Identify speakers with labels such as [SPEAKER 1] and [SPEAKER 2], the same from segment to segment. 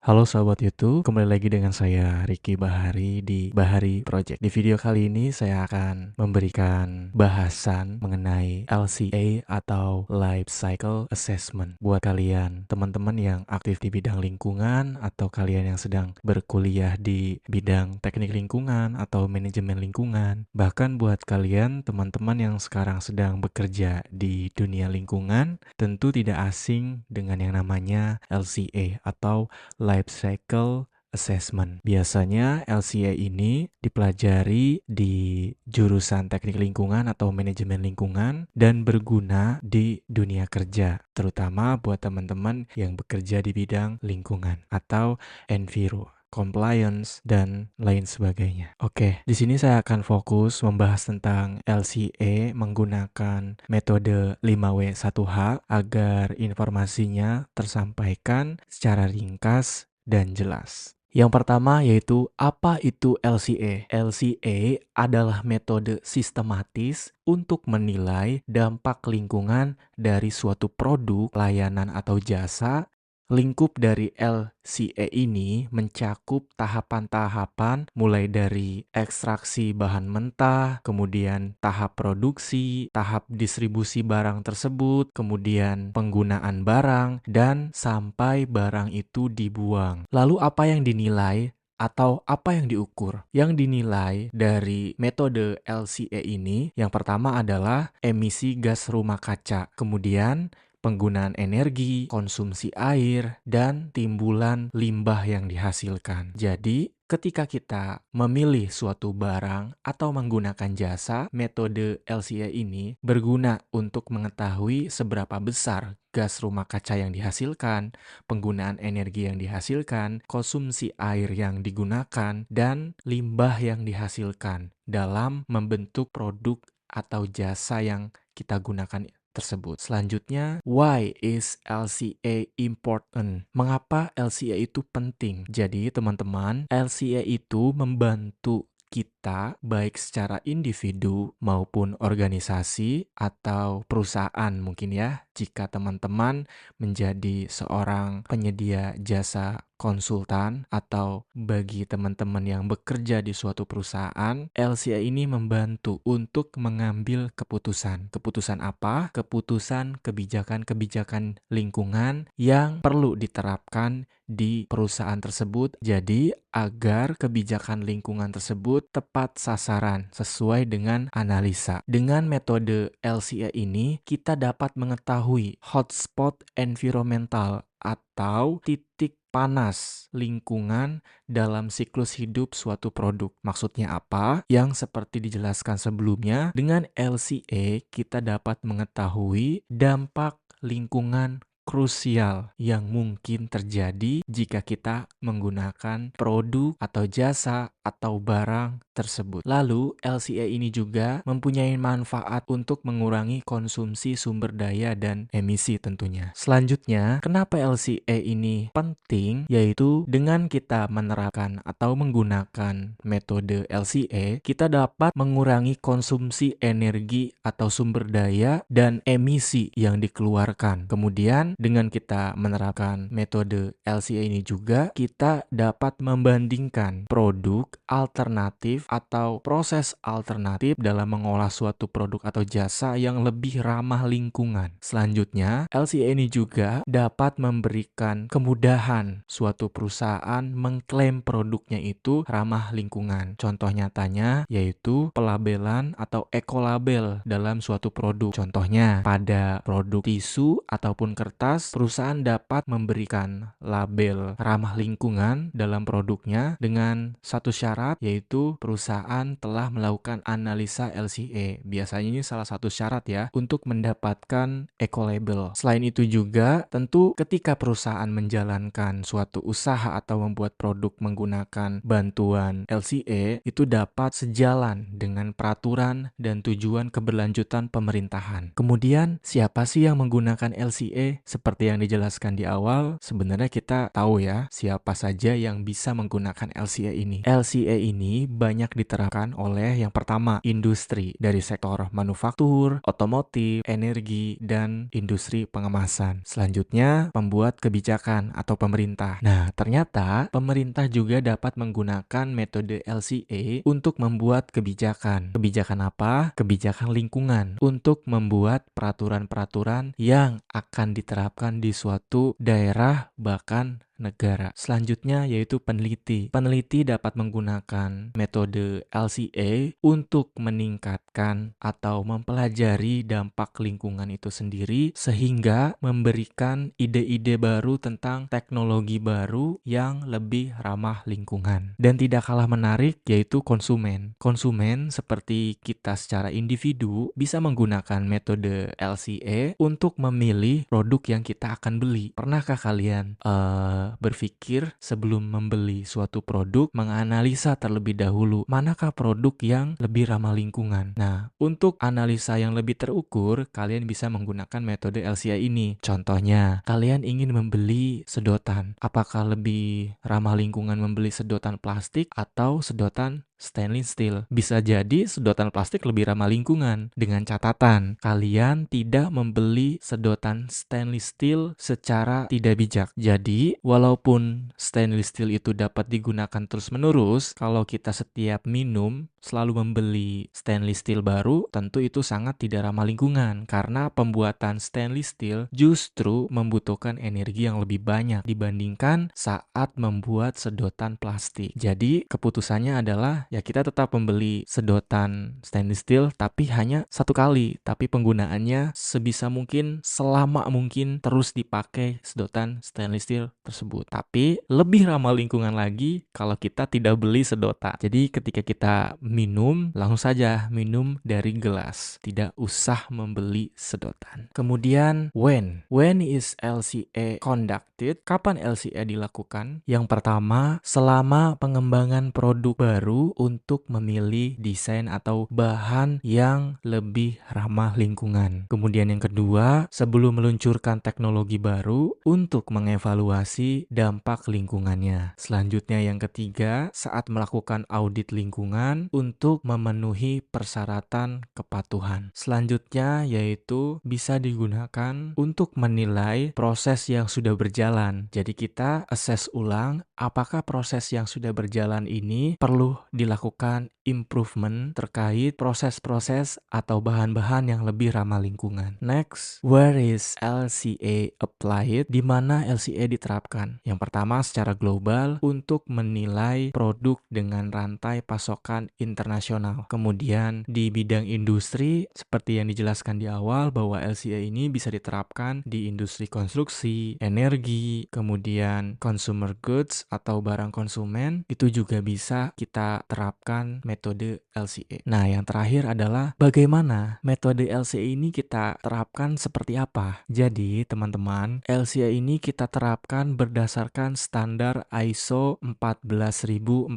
[SPEAKER 1] Halo sahabat YouTube, kembali lagi dengan saya Ricky Bahari di Bahari Project. Di video kali ini saya akan memberikan bahasan mengenai LCA atau Life Cycle Assessment. Buat kalian teman-teman yang aktif di bidang lingkungan atau kalian yang sedang berkuliah di bidang teknik lingkungan atau manajemen lingkungan. Bahkan buat kalian teman-teman yang sekarang sedang bekerja di dunia lingkungan, tentu tidak asing dengan yang namanya LCA atau Life Cycle Assessment. Biasanya LCA ini dipelajari di jurusan teknik lingkungan atau manajemen lingkungan dan berguna di dunia kerja, terutama buat teman-teman yang bekerja di bidang lingkungan atau enviro, compliance, dan lain sebagainya. Oke, di sini saya akan fokus membahas tentang LCA menggunakan metode 5W1H agar informasinya tersampaikan secara ringkas dan jelas. Yang pertama yaitu apa itu LCA? LCA adalah metode sistematis untuk menilai dampak lingkungan dari suatu produk, layanan, atau jasa. Lingkup dari LCA ini mencakup tahapan-tahapan mulai dari ekstraksi bahan mentah, kemudian tahap produksi, tahap distribusi barang tersebut, kemudian penggunaan barang, dan sampai barang itu dibuang. Lalu apa yang dinilai? Atau apa yang diukur? Yang dinilai dari metode LCA ini, yang pertama adalah emisi gas rumah kaca, kemudian penggunaan energi, konsumsi air, dan timbulan limbah yang dihasilkan. Jadi, ketika kita memilih suatu barang atau menggunakan jasa, metode LCA ini berguna untuk mengetahui seberapa besar gas rumah kaca yang dihasilkan, penggunaan energi yang dihasilkan, konsumsi air yang digunakan, dan limbah yang dihasilkan dalam membentuk produk atau jasa yang kita gunakan tersebut. Selanjutnya, why is LCA important? Mengapa LCA itu penting? Jadi, teman-teman, LCA itu membantu kita baik secara individu maupun organisasi atau perusahaan mungkin ya, jika teman-teman menjadi seorang penyedia jasa konsultan atau bagi teman-teman yang bekerja di suatu perusahaan, LCA ini membantu untuk mengambil keputusan. Keputusan apa? Keputusan kebijakan-kebijakan lingkungan yang perlu diterapkan di perusahaan tersebut. Jadi, agar kebijakan lingkungan tersebut tepat sasaran sesuai dengan analisa. Dengan metode LCA ini, kita dapat mengetahui hotspot environmental atau titik panas lingkungan dalam siklus hidup suatu produk. Maksudnya apa? Yang seperti dijelaskan sebelumnya, dengan LCA kita dapat mengetahui dampak lingkungan krusial yang mungkin terjadi jika kita menggunakan produk atau jasa atau barang tersebut. Lalu, LCA ini juga mempunyai manfaat untuk mengurangi konsumsi sumber daya dan emisi tentunya. Selanjutnya, kenapa LCA ini penting? Yaitu dengan kita menerapkan atau menggunakan metode LCA, kita dapat mengurangi konsumsi energi atau sumber daya dan emisi yang dikeluarkan. Kemudian, dengan kita menerapkan metode LCA ini juga, kita dapat membandingkan produk alternatif atau proses alternatif dalam mengolah suatu produk atau jasa yang lebih ramah lingkungan. Selanjutnya, LCA ini juga dapat memberikan kemudahan suatu perusahaan mengklaim produknya itu ramah lingkungan. Contoh nyatanya yaitu pelabelan atau ekolabel dalam suatu produk. Contohnya, pada produk tisu ataupun kertas, perusahaan dapat memberikan label ramah lingkungan dalam produknya dengan satu syarat, yaitu perusahaan telah melakukan analisa LCA. Biasanya ini salah satu syarat ya untuk mendapatkan ekolabel. Selain itu juga, tentu ketika perusahaan menjalankan suatu usaha atau membuat produk menggunakan bantuan LCA, itu dapat sejalan dengan peraturan dan tujuan keberlanjutan pemerintahan. Kemudian, siapa sih yang menggunakan LCA? seperti yang dijelaskan di awal, sebenarnya kita tahu ya siapa saja yang bisa menggunakan LCA ini. LCA ini banyak diterapkan oleh yang pertama, industri dari sektor manufaktur, otomotif, energi, dan industri pengemasan. Selanjutnya, pembuat kebijakan atau pemerintah. Nah, ternyata pemerintah juga dapat menggunakan metode LCA untuk membuat kebijakan. Kebijakan apa? Kebijakan lingkungan untuk membuat peraturan-peraturan yang akan diterapkan di suatu daerah bahkan negara. Selanjutnya yaitu peneliti. Peneliti dapat menggunakan metode LCA untuk meningkatkan atau mempelajari dampak lingkungan itu sendiri sehingga memberikan ide-ide baru tentang teknologi baru yang lebih ramah lingkungan. Dan tidak kalah menarik yaitu konsumen. Konsumen seperti kita secara individu bisa menggunakan metode LCA untuk memilih produk yang kita akan beli. Pernahkah kalian berpikir sebelum membeli suatu produk, menganalisa terlebih dahulu manakah produk yang lebih ramah lingkungan? Nah, untuk analisa yang lebih terukur, kalian bisa menggunakan metode LCA ini. Contohnya, kalian ingin membeli sedotan. Apakah lebih ramah lingkungan membeli sedotan plastik atau sedotan stainless steel? Bisa jadi sedotan plastik lebih ramah lingkungan, dengan catatan kalian tidak membeli sedotan stainless steel secara tidak bijak. Jadi, walaupun stainless steel itu dapat digunakan terus-menerus, kalau kita setiap minum selalu membeli stainless steel baru, tentu itu sangat tidak ramah lingkungan karena pembuatan stainless steel justru membutuhkan energi yang lebih banyak dibandingkan saat membuat sedotan plastik. Jadi, keputusannya adalah ya kita tetap membeli sedotan stainless steel tapi hanya satu kali, tapi penggunaannya sebisa mungkin selama mungkin terus dipakai sedotan stainless steel tersebut. Tapi lebih ramah lingkungan lagi kalau kita tidak beli sedotan. Jadi ketika kita minum, langsung saja minum dari gelas, tidak usah membeli sedotan. Kemudian when is LCA conducted? Kapan LCA dilakukan? Yang pertama, selama pengembangan produk baru untuk memilih desain atau bahan yang lebih ramah lingkungan. Kemudian yang kedua, sebelum meluncurkan teknologi baru untuk mengevaluasi dampak lingkungannya. Selanjutnya yang ketiga, saat melakukan audit lingkungan untuk memenuhi persyaratan kepatuhan. Selanjutnya yaitu bisa digunakan untuk menilai proses yang sudah berjalan. Jadi kita assess ulang apakah proses yang sudah berjalan ini perlu dilakukan improvement terkait proses-proses atau bahan-bahan yang lebih ramah lingkungan. Next, where is LCA applied? Di mana LCA diterapkan? Yang pertama secara global untuk menilai produk dengan rantai pasokan internasional. Kemudian di bidang industri seperti yang dijelaskan di awal bahwa LCA ini bisa diterapkan di industri konstruksi, energi, kemudian consumer goods atau barang konsumen itu juga bisa kita terapkan metode LCA. Nah, yang terakhir adalah bagaimana metode LCA ini kita terapkan seperti apa? Jadi, teman-teman, LCA ini kita terapkan berdasarkan standar ISO 14040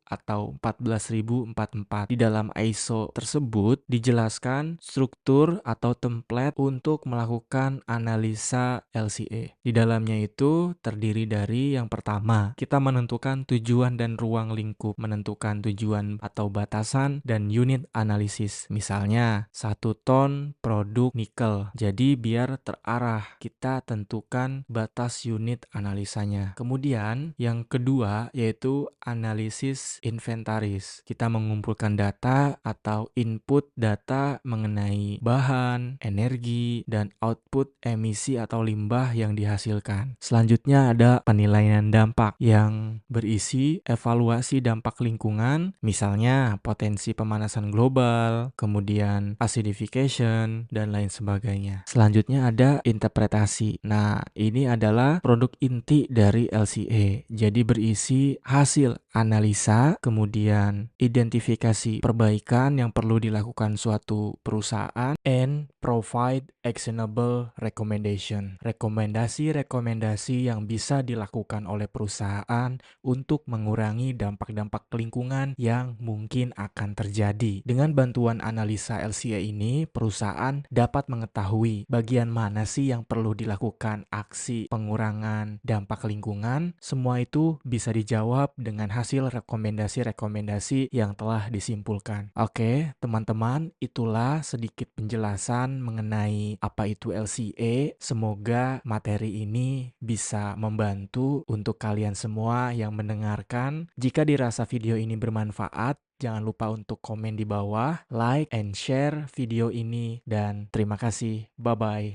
[SPEAKER 1] atau 14044. Di dalam ISO tersebut dijelaskan struktur atau template untuk melakukan analisa LCA. Di dalamnya itu terdiri dari yang pertama, kita menentukan tujuan dan ruang lingkup, menentukan tujuan atau batasan dan unit analisis. Misalnya 1 ton produk nikel. Jadi biar terarah kita tentukan batas unit analisanya. Kemudian yang kedua yaitu analisis inventaris. Kita mengumpulkan data atau input data mengenai bahan, energi, dan output emisi atau limbah yang dihasilkan. Selanjutnya ada penilaian dampak yang berisi evaluasi dampak lingkungan, misalnya potensi pemanasan global, kemudian acidification, dan lain sebagainya. Selanjutnya ada interpretasi. Nah, ini adalah produk inti dari LCA. Jadi berisi hasil analisa, kemudian identifikasi perbaikan yang perlu dilakukan suatu perusahaan, and provide actionable recommendation. Rekomendasi-rekomendasi yang bisa dilakukan oleh perusahaan untuk mengurangi dampak-dampak lingkungan yang mungkin akan terjadi. Dengan bantuan analisa LCA ini, perusahaan dapat mengetahui bagian mana sih yang perlu dilakukan aksi pengurangan dampak lingkungan. Semua itu bisa dijawab dengan hasil rekomendasi-rekomendasi yang telah disimpulkan. Oke, teman-teman, itulah sedikit penjelasan mengenai apa itu LCA. Semoga materi ini bisa membantu untuk kalian semua yang mendengarkan. Jika dirasa video ini bermanfaat, jangan lupa untuk komen di bawah, like and share video ini, dan terima kasih. Bye-bye.